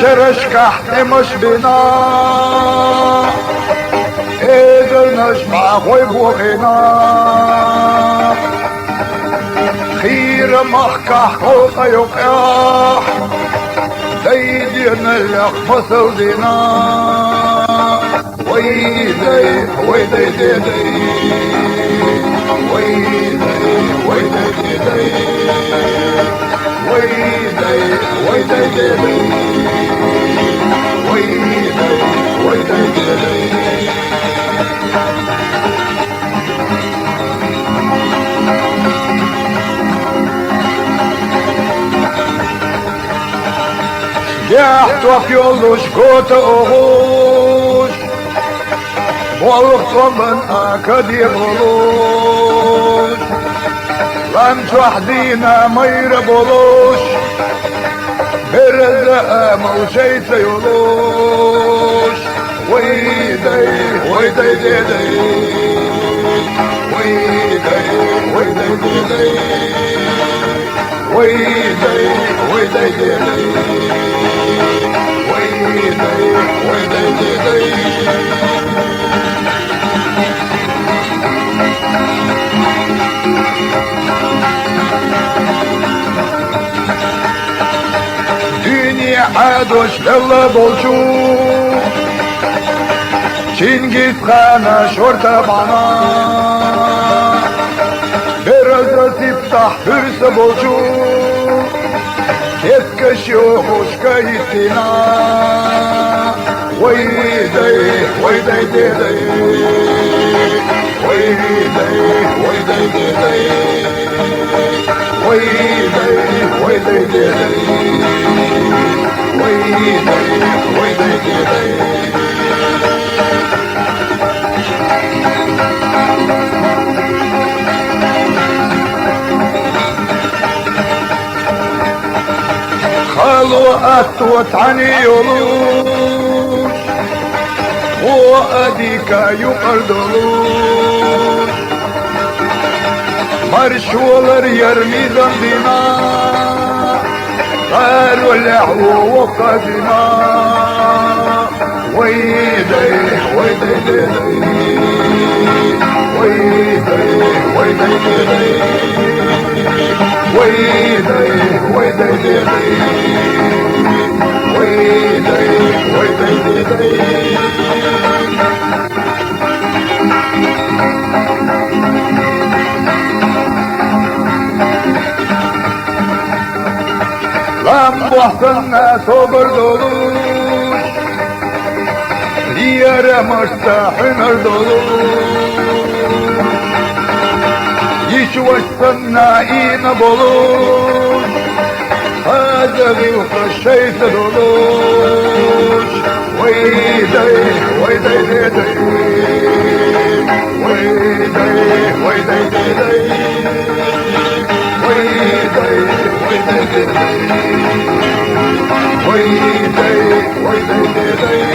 شرش كحت مش بنا إذا نشمع ويبوغنا خير مخكح خوخ يقيح ديدنا اللق مسودنا ويدي ويدي ديدي ويدي ويدي ديدي ويدي ويدي ديدي ويدي ويدي ديدي Yacht op jolus gote ogus Boluk kommen akadir olus Lan çohdina mayra bolus Berze mavşeyse yolus Vayday, vayday deday Vayday, vayday deday Vayday, vayday deday Dünya adoşlarla bolcu Çingiz Han'a şorta bana Biraz siftah hırsı bolcu Eskişi hoşka ittina Vayday, vayday deday Vayday, vayday deday Vayday, vayday deday Vayday, vayday deday خلوات وتعني يولوش وأديك يقردلوش مرشولر يرمي ذنبنا قالوا لعو وقدنا ويدي ويدي ديدي ويدي ويدي ديدي ويدي ويدي ديدي ويدي ويدي ديدي Lan bahtına sobur doluş Diyare maçta hüner doluş Hiç vaçsana iğne boluş Hâzâgı şeyse doluş Vayday, vayday deday Vayday, vayday deday Vayday, vayday deday Vayday, vayday deday